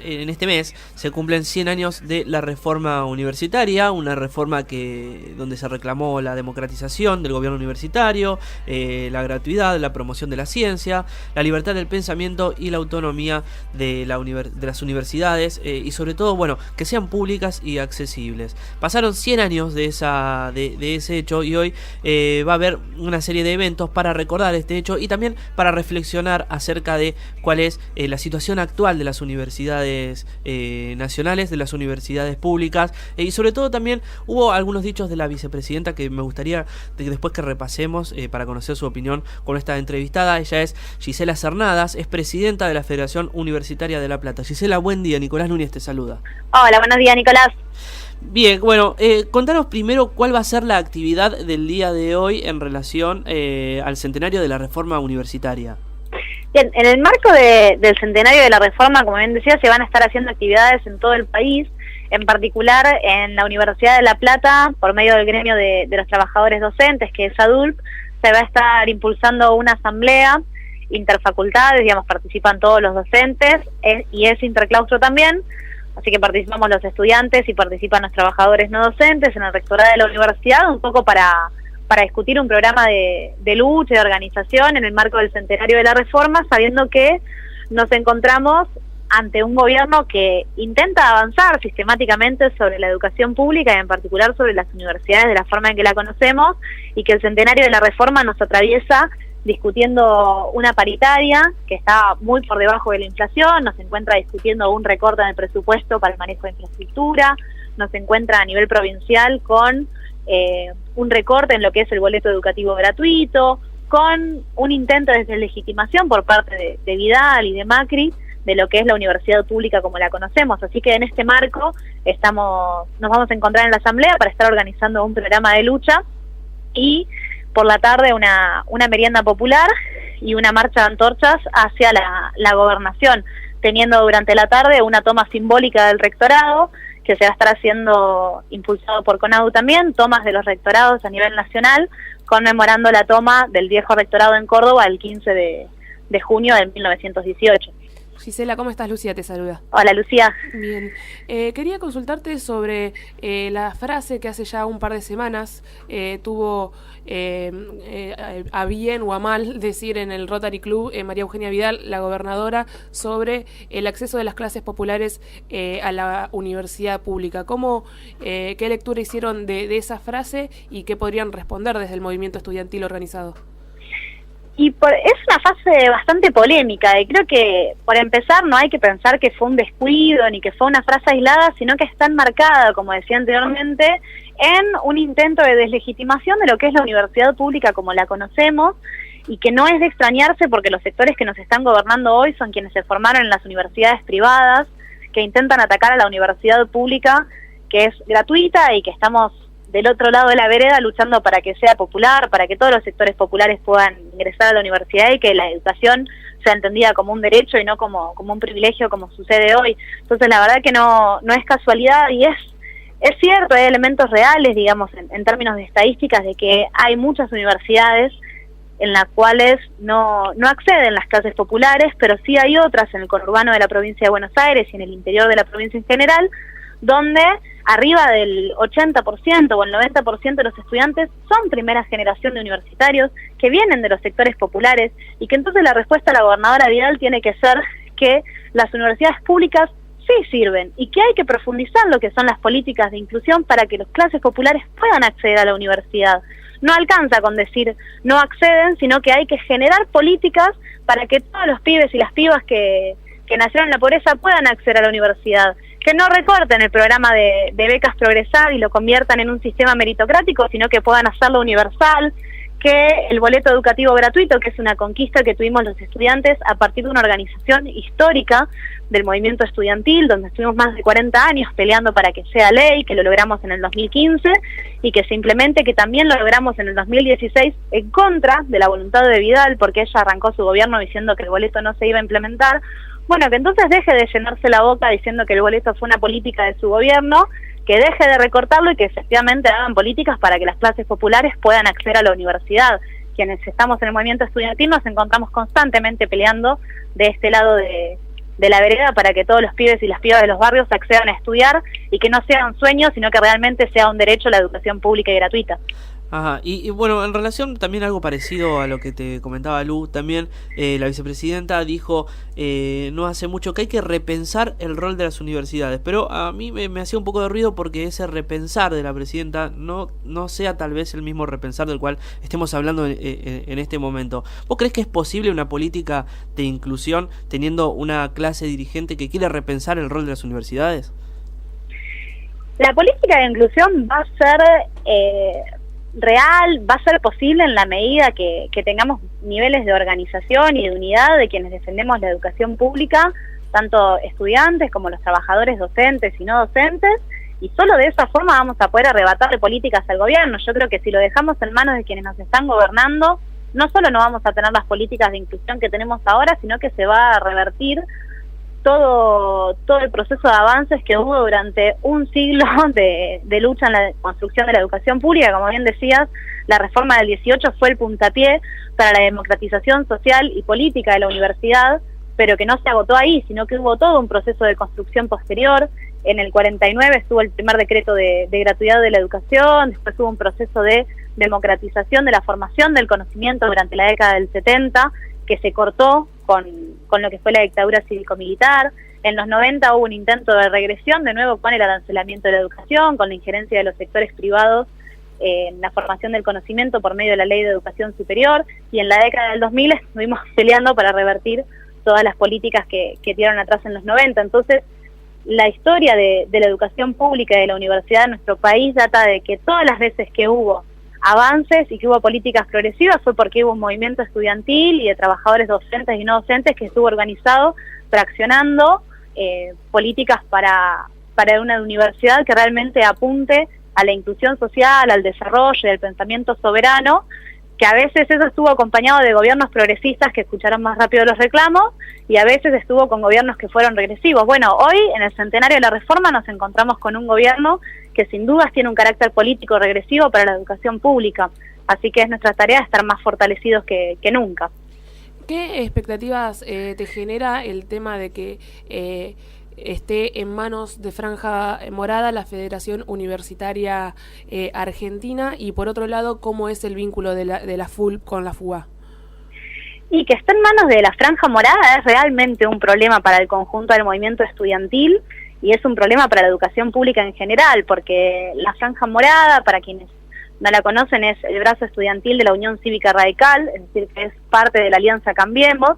En este mes se cumplen 100 años de la reforma universitaria, una reforma donde se reclamó la democratización del gobierno universitario, la gratuidad, la promoción de la ciencia, la libertad del pensamiento y la autonomía de las universidades y sobre todo, bueno, que sean públicas y accesibles. Pasaron 100 años de ese hecho y hoy va a haber una serie de eventos para recordar este hecho y también para reflexionar acerca de cuál es la situación actual de las universidades nacionales, de las universidades públicas y sobre todo también hubo algunos dichos de la vicepresidenta que me gustaría que después que repasemos para conocer su opinión con esta entrevistada. Ella es Gisela Cernadas, es presidenta de la Federación Universitaria de La Plata. Gisela, buen día, Nicolás Núñez te saluda. Hola, buenos días, Nicolás. Bien, bueno, contanos primero cuál va a ser la actividad del día de hoy en relación al centenario de la reforma universitaria. Bien, en el marco del centenario de la reforma, como bien decía, se van a estar haciendo actividades en todo el país, en particular en la Universidad de La Plata, por medio del gremio de los trabajadores docentes, que es ADULP, se va a estar impulsando una asamblea interfacultades, digamos, participan todos los docentes, y es interclaustro también, así que participamos los estudiantes y participan los trabajadores no docentes en el rectorado de la universidad, un poco para discutir un programa de lucha y de organización en el marco del centenario de la reforma, sabiendo que nos encontramos ante un gobierno que intenta avanzar sistemáticamente sobre la educación pública y en particular sobre las universidades de la forma en que la conocemos, y que el centenario de la reforma nos atraviesa discutiendo una paritaria que está muy por debajo de la inflación, nos encuentra discutiendo un recorte en el presupuesto para el manejo de infraestructura, nos encuentra a nivel provincial con un recorte en lo que es el boleto educativo gratuito, con un intento de deslegitimación por parte de Vidal y de Macri de lo que es la universidad pública como la conocemos. Así que en este marco nos vamos a encontrar en la asamblea para estar organizando un programa de lucha y por la tarde una merienda popular y una marcha de antorchas hacia la gobernación, teniendo durante la tarde una toma simbólica del rectorado que se va a estar haciendo, impulsado por CONADU también, tomas de los rectorados a nivel nacional, conmemorando la toma del viejo rectorado en Córdoba el 15 de junio de 1918. Gisela, ¿cómo estás? Lucía te saluda. Hola, Lucía. Bien. Quería consultarte sobre la frase que hace ya un par de semanas tuvo a bien o a mal decir en el Rotary Club María Eugenia Vidal, la gobernadora, sobre el acceso de las clases populares a la universidad pública. ¿Qué lectura hicieron de esa frase y qué podrían responder desde el movimiento estudiantil organizado? Es una fase bastante polémica y creo que, por empezar, no hay que pensar que fue un descuido ni que fue una frase aislada, sino que está enmarcada, como decía anteriormente, en un intento de deslegitimación de lo que es la universidad pública como la conocemos, y que no es de extrañarse porque los sectores que nos están gobernando hoy son quienes se formaron en las universidades privadas, que intentan atacar a la universidad pública, que es gratuita y que estamos del otro lado de la vereda luchando para que sea popular, para que todos los sectores populares puedan ingresar a la universidad y que la educación sea entendida como un derecho y no como un privilegio como sucede hoy. Entonces la verdad que no es casualidad y es cierto, hay elementos reales, digamos, en términos de estadísticas, de que hay muchas universidades en las cuales no acceden las clases populares, pero sí hay otras en el conurbano de la provincia de Buenos Aires y en el interior de la provincia en general, donde arriba del 80% o el 90% de los estudiantes son primera generación de universitarios que vienen de los sectores populares, y que entonces la respuesta a la gobernadora Vidal tiene que ser que las universidades públicas sí sirven y que hay que profundizar lo que son las políticas de inclusión para que las clases populares puedan acceder a la universidad. No alcanza con decir no acceden, sino que hay que generar políticas para que todos los pibes y las pibas que nacieron en la pobreza puedan acceder a la universidad, que no recorten el programa de becas Progresar y lo conviertan en un sistema meritocrático, sino que puedan hacerlo universal, que el boleto educativo gratuito, que es una conquista que tuvimos los estudiantes a partir de una organización histórica del movimiento estudiantil, donde estuvimos más de 40 años peleando para que sea ley, que lo logramos en el 2015 y que se implemente, que también lo logramos en el 2016 en contra de la voluntad de Vidal, porque ella arrancó su gobierno diciendo que el boleto no se iba a implementar. Bueno, que entonces deje de llenarse la boca diciendo que el boleto fue una política de su gobierno, que deje de recortarlo y que efectivamente hagan políticas para que las clases populares puedan acceder a la universidad. Quienes estamos en el movimiento estudiantil nos encontramos constantemente peleando de este lado de la vereda para que todos los pibes y las pibas de los barrios accedan a estudiar y que no sea un sueño, sino que realmente sea un derecho a la educación pública y gratuita. Ajá. Y bueno, en relación también algo parecido a lo que te comentaba Lu, también la vicepresidenta dijo no hace mucho que hay que repensar el rol de las universidades, pero a mí me hacía un poco de ruido porque ese repensar de la presidenta no sea tal vez el mismo repensar del cual estemos hablando en este momento. ¿Vos crees que es posible una política de inclusión teniendo una clase dirigente que quiere repensar el rol de las universidades? La política de inclusión va a ser real, va a ser posible en la medida que tengamos niveles de organización y de unidad de quienes defendemos la educación pública, tanto estudiantes como los trabajadores docentes y no docentes, y solo de esa forma vamos a poder arrebatarle políticas al gobierno. Yo creo que si lo dejamos en manos de quienes nos están gobernando, no solo no vamos a tener las políticas de inclusión que tenemos ahora, sino que se va a revertir todo el proceso de avances que hubo durante un siglo de lucha en la construcción de la educación pública. Como bien decías, la reforma del 18 fue el puntapié para la democratización social y política de la universidad, pero que no se agotó ahí, sino que hubo todo un proceso de construcción posterior. En el 49 estuvo el primer decreto de gratuidad de la educación, después hubo un proceso de democratización de la formación del conocimiento durante la década del 70, que se cortó con lo que fue la dictadura cívico-militar. En los 90 hubo un intento de regresión, de nuevo con el arancelamiento de la educación, con la injerencia de los sectores privados en la formación del conocimiento por medio de la Ley de Educación Superior, y en la década del 2000 estuvimos peleando para revertir todas las políticas que tiraron atrás en los 90. Entonces, la historia de la educación pública y de la universidad en nuestro país data de que todas las veces que hubo avances y que hubo políticas progresivas fue porque hubo un movimiento estudiantil y de trabajadores docentes y no docentes que estuvo organizado, traccionando políticas para una universidad que realmente apunte a la inclusión social, al desarrollo y al pensamiento soberano, que a veces eso estuvo acompañado de gobiernos progresistas que escucharon más rápido los reclamos y a veces estuvo con gobiernos que fueron regresivos. Bueno, hoy en el centenario de la reforma nos encontramos con un gobierno que sin dudas tiene un carácter político regresivo para la educación pública, así que es nuestra tarea estar más fortalecidos que nunca. ¿Qué expectativas te genera el tema de que esté en manos de Franja Morada la Federación Universitaria Argentina, y por otro lado, cómo es el vínculo de la FULP con la FUA? Y que esté en manos de la Franja Morada es realmente un problema para el conjunto del movimiento estudiantil y es un problema para la educación pública en general, porque la Franja Morada, para quienes no la conocen, es el brazo estudiantil de la Unión Cívica Radical, es decir, que es parte de la Alianza Cambiemos.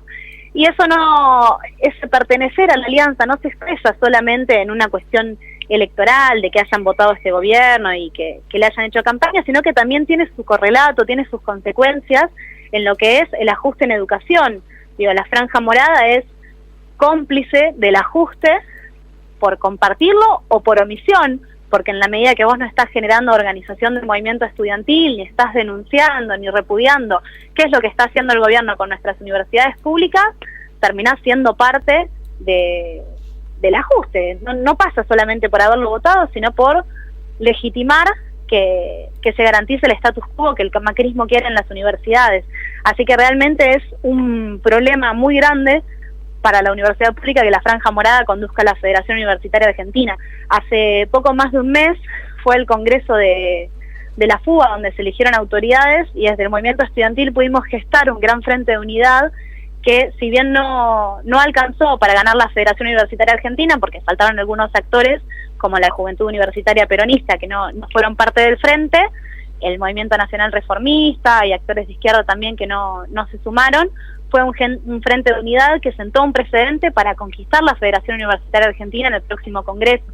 Y eso no, ese pertenecer a la alianza no se expresa solamente en una cuestión electoral, de que hayan votado este gobierno y que le hayan hecho campaña, sino que también tiene su correlato, tiene sus consecuencias en lo que es el ajuste en educación. Digo, la Franja Morada es cómplice del ajuste por compartirlo o por omisión, porque en la medida que vos no estás generando organización del movimiento estudiantil, ni estás denunciando, ni repudiando qué es lo que está haciendo el gobierno con nuestras universidades públicas, terminás siendo parte del ajuste. No pasa solamente por haberlo votado, sino por legitimar que se garantice el status quo que el macrismo quiere en las universidades. Así que realmente es un problema muy grande para la universidad pública que la Franja Morada conduzca a la Federación Universitaria Argentina. Hace poco más de un mes fue el congreso de la FUA, donde se eligieron autoridades, y desde el movimiento estudiantil pudimos gestar un gran frente de unidad que, si bien no alcanzó para ganar la Federación Universitaria Argentina, porque faltaron algunos actores, como la Juventud Universitaria Peronista, que no fueron parte del frente, el Movimiento Nacional Reformista y actores de izquierda también que no se sumaron, fue un frente de unidad que sentó un precedente para conquistar la Federación Universitaria Argentina en el próximo Congreso.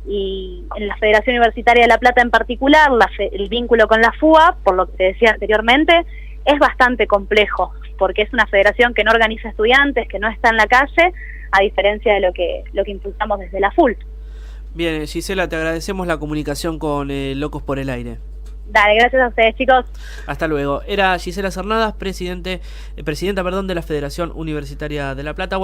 Y en la Federación Universitaria de La Plata en particular, el vínculo con la FUA, por lo que te decía anteriormente, es bastante complejo, porque es una federación que no organiza estudiantes, que no está en la calle, a diferencia de lo que impulsamos desde la FULP. Bien, Gisela, te agradecemos la comunicación con Locos por el Aire. Dale, gracias a ustedes, chicos. Hasta luego. Era Gisela Cernadas, presidenta de la Federación Universitaria de La Plata.